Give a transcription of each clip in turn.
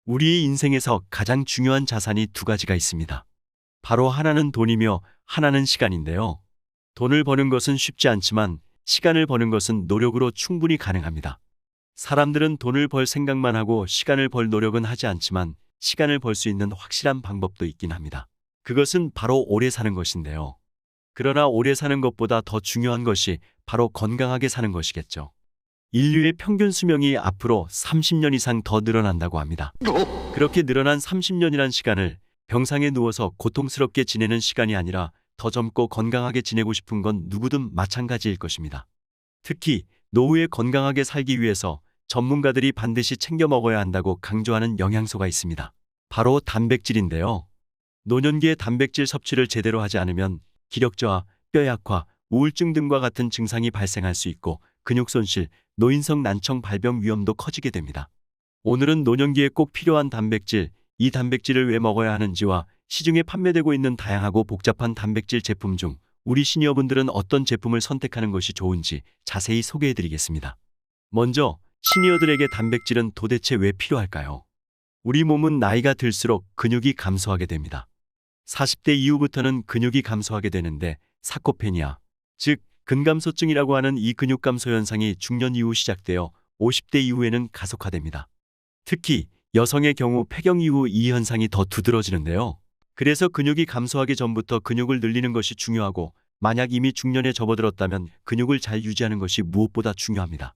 우리의 인생에서 가장 중요한 자산이 두 가지가 있습니다. 바로 하나는 돈이며 하나는 시간인데요. 돈을 버는 것은 쉽지 않지만 시간을 버는 것은 노력으로 충분히 가능합니다. 사람들은 돈을 벌 생각만 하고 시간을 벌 노력은 하지 않지만 시간을 벌 수 있는 확실한 방법도 있긴 합니다. 그것은 바로 오래 사는 것인데요. 그러나 오래 사는 것보다 더 중요한 것이 바로 건강하게 사는 것이겠죠. 인류의 평균 수명이 앞으로 30년 이상 더 늘어난다고 합니다. 그렇게 늘어난 30년이란 시간을 병상에 누워서 고통스럽게 지내는 시간이 아니라 더 젊고 건강하게 지내고 싶은 건 누구든 마찬가지일 것입니다. 특히 노후에 건강하게 살기 위해서 전문가들이 반드시 챙겨 먹어야 한다고 강조하는 영양소가 있습니다. 바로 단백질인데요. 노년기에 단백질 섭취를 제대로 하지 않으면 기력 저하, 뼈 약화, 우울증 등과 같은 증상이 발생할 수 있고 근육 손실, 노인성 난청 발병 위험도 커지게 됩니다. 오늘은 노년기에 꼭 필요한 단백질, 이 단백질을 왜 먹어야 하는지와 시중에 판매되고 있는 다양하고 복잡한 단백질 제품 중 우리 시니어분들은 어떤 제품을 선택하는 것이 좋은지 자세히 소개해드리겠습니다. 먼저 시니어들에게 단백질은 도대체 왜 필요할까요? 우리 몸은 나이가 들수록 근육이 감소하게 됩니다. 40대 이후부터는 근육이 감소하게 되는데 사코페니아, 즉 근감소증이라고 하는 이 근육 감소 현상이 중년 이후 시작되어 50대 이후에는 가속화됩니다. 특히 여성의 경우 폐경 이후 이 현상이 더 두드러지는데요. 그래서 근육이 감소하기 전부터 근육을 늘리는 것이 중요하고 만약 이미 중년에 접어들었다면 근육을 잘 유지하는 것이 무엇보다 중요합니다.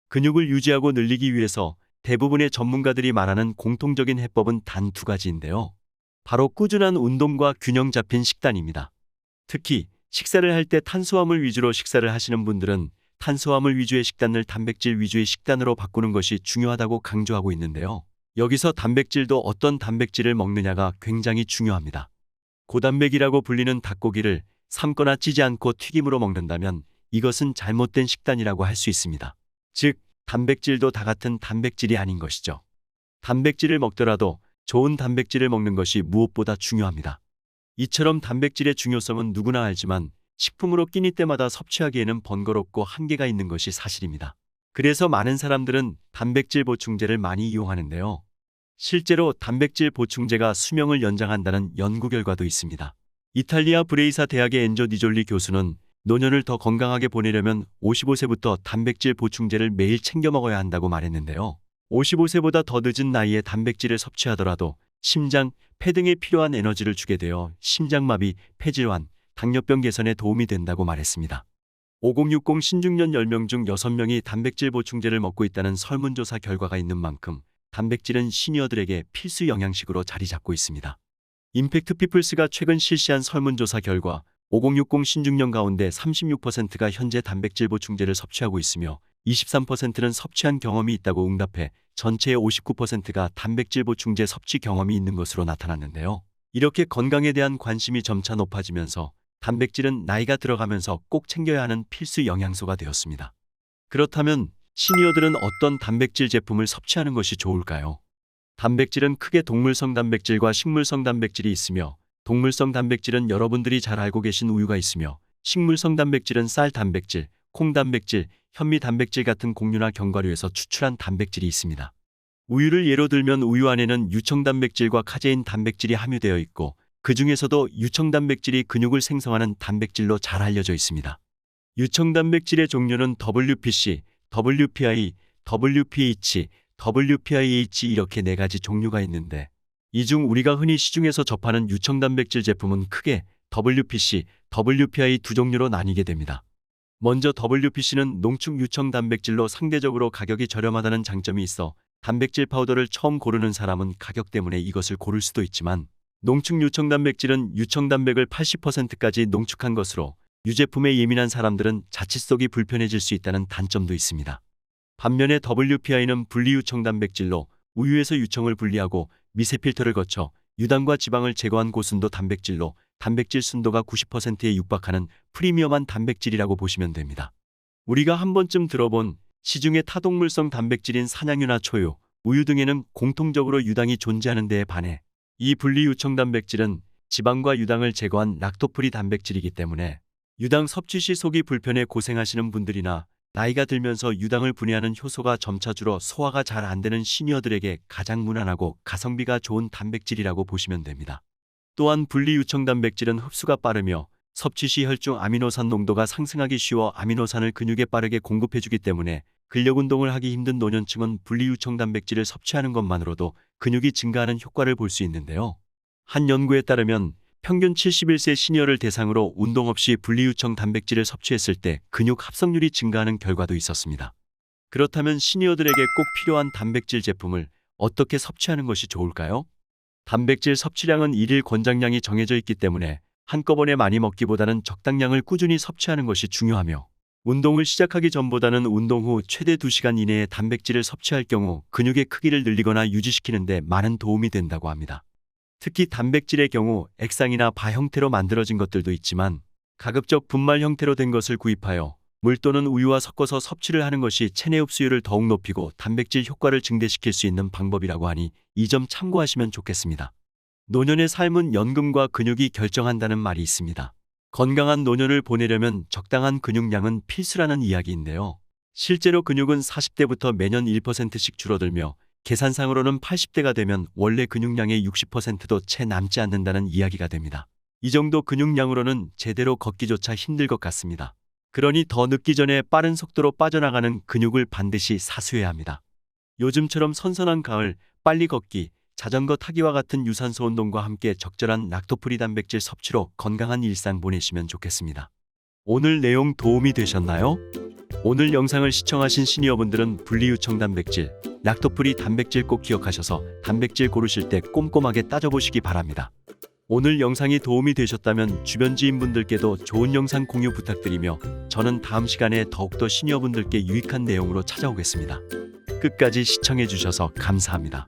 근육을 유지하고 늘리기 위해서 대부분의 전문가들이 말하는 공통적인 해법은 단 두 가지인데요. 바로 꾸준한 운동과 균형 잡힌 식단입니다. 특히 식사를 할 때 탄수화물 위주로 식사를 하시는 분들은 탄수화물 위주의 식단을 단백질 위주의 식단으로 바꾸는 것이 중요하다고 강조하고 있는데요. 여기서 단백질도 어떤 단백질을 먹느냐가 굉장히 중요합니다. 고단백이라고 불리는 닭고기를 삶거나 찌지 않고 튀김으로 먹는다면 이것은 잘못된 식단이라고 할 수 있습니다. 즉, 단백질도 다 같은 단백질이 아닌 것이죠. 단백질을 먹더라도 좋은 단백질을 먹는 것이 무엇보다 중요합니다. 이처럼 단백질의 중요성은 누구나 알지만 식품으로 끼니 때마다 섭취하기에는 번거롭고 한계가 있는 것이 사실입니다. 그래서 많은 사람들은 단백질 보충제를 많이 이용하는데요. 실제로 단백질 보충제가 수명을 연장한다는 연구 결과도 있습니다. 이탈리아 브레이사 대학의 엔조 니졸리 교수는 노년을 더 건강하게 보내려면 55세부터 단백질 보충제를 매일 챙겨 먹어야 한다고 말했는데요. 55세보다 더 늦은 나이에 단백질을 섭취하더라도 심장, 폐 등에 필요한 에너지를 주게 되어 심장마비, 폐질환, 당뇨병 개선에 도움이 된다고 말했습니다. 5060 신중년 10명 중 6명이 단백질 보충제를 먹고 있다는 설문조사 결과가 있는 만큼 단백질은 시니어들에게 필수 영양식으로 자리 잡고 있습니다. 임팩트 피플스가 최근 실시한 설문조사 결과 5060 신중년 가운데 36%가 현재 단백질 보충제를 섭취하고 있으며 23%는 섭취한 경험이 있다고 응답해 전체의 59%가 단백질 보충제 섭취 경험이 있는 것으로 나타났는데요. 이렇게 건강에 대한 관심이 점차 높아지면서 단백질은 나이가 들어가면서 꼭 챙겨야 하는 필수 영양소가 되었습니다. 그렇다면 시니어들은 어떤 단백질 제품을 섭취하는 것이 좋을까요? 단백질은 크게 동물성 단백질과 식물성 단백질이 있으며 동물성 단백질은 여러분들이 잘 알고 계신 우유가 있으며 식물성 단백질은 쌀 단백질, 콩 단백질, 현미 단백질 같은 곡류나 견과류에서 추출한 단백질이 있습니다. 우유를 예로 들면 우유 안에는 유청 단백질과 카제인 단백질이 함유되어 있고 그 중에서도 유청 단백질이 근육을 생성하는 단백질로 잘 알려져 있습니다. 유청 단백질의 종류는 WPC, WPI, WPH, WPIH 이렇게 4가지 종류가 있는데 이 중 우리가 흔히 시중에서 접하는 유청 단백질 제품은 크게 WPC, WPI 두 종류로 나뉘게 됩니다. 먼저 WPC는 농축 유청 단백질로 상대적으로 가격이 저렴하다는 장점이 있어 단백질 파우더를 처음 고르는 사람은 가격 때문에 이것을 고를 수도 있지만 농축 유청 단백질은 유청 단백을 80%까지 농축한 것으로 유제품에 예민한 사람들은 자칫 속이 불편해질 수 있다는 단점도 있습니다. 반면에 WPI는 분리유청 단백질로 우유에서 유청을 분리하고 미세 필터를 거쳐 유당과 지방을 제거한 고순도 단백질로 단백질 순도가 90%에 육박하는 프리미엄한 단백질이라고 보시면 됩니다. 우리가 한 번쯤 들어본 시중의 타동물성 단백질인 산양유나 초유, 우유 등에는 공통적으로 유당이 존재하는 데에 반해 이 분리유청 단백질은 지방과 유당을 제거한 락토프리 단백질이기 때문에 유당 섭취 시 속이 불편해 고생하시는 분들이나 나이가 들면서 유당을 분해하는 효소가 점차 줄어 소화가 잘 안 되는 시니어들에게 가장 무난하고 가성비가 좋은 단백질이라고 보시면 됩니다. 또한 분리유청 단백질은 흡수가 빠르며 섭취 시 혈중 아미노산 농도가 상승하기 쉬워 아미노산을 근육에 빠르게 공급해주기 때문에 근력 운동을 하기 힘든 노년층은 분리유청 단백질을 섭취하는 것만으로도 근육이 증가하는 효과를 볼 수 있는데요. 한 연구에 따르면 평균 71세 시니어를 대상으로 운동 없이 분리유청 단백질을 섭취했을 때 근육 합성률이 증가하는 결과도 있었습니다. 그렇다면 시니어들에게 꼭 필요한 단백질 제품을 어떻게 섭취하는 것이 좋을까요? 단백질 섭취량은 일일 권장량이 정해져 있기 때문에 한꺼번에 많이 먹기보다는 적당량을 꾸준히 섭취하는 것이 중요하며 운동을 시작하기 전보다는 운동 후 최대 2시간 이내에 단백질을 섭취할 경우 근육의 크기를 늘리거나 유지시키는 데 많은 도움이 된다고 합니다. 특히 단백질의 경우 액상이나 바 형태로 만들어진 것들도 있지만 가급적 분말 형태로 된 것을 구입하여 물 또는 우유와 섞어서 섭취를 하는 것이 체내 흡수율을 더욱 높이고 단백질 효과를 증대시킬 수 있는 방법이라고 하니 이 점 참고하시면 좋겠습니다. 노년의 삶은 연금과 근육이 결정한다는 말이 있습니다. 건강한 노년을 보내려면 적당한 근육량은 필수라는 이야기인데요. 실제로 근육은 40대부터 매년 1%씩 줄어들며 계산상으로는 80대가 되면 원래 근육량의 60%도 채 남지 않는다는 이야기가 됩니다. 이 정도 근육량으로는 제대로 걷기조차 힘들 것 같습니다. 그러니 더 늦기 전에 빠른 속도로 빠져나가는 근육을 반드시 사수해야 합니다. 요즘처럼 선선한 가을, 빨리 걷기, 자전거 타기와 같은 유산소 운동과 함께 적절한 락토프리 단백질 섭취로 건강한 일상 보내시면 좋겠습니다. 오늘 내용 도움이 되셨나요? 오늘 영상을 시청하신 시니어분들은 분리유청 단백질, 락토프리 단백질 꼭 기억하셔서 단백질 고르실 때 꼼꼼하게 따져보시기 바랍니다. 오늘 영상이 도움이 되셨다면 주변 지인분들께도 좋은 영상 공유 부탁드리며 저는 다음 시간에 더욱더 시니어분들께 유익한 내용으로 찾아오겠습니다. 끝까지 시청해주셔서 감사합니다.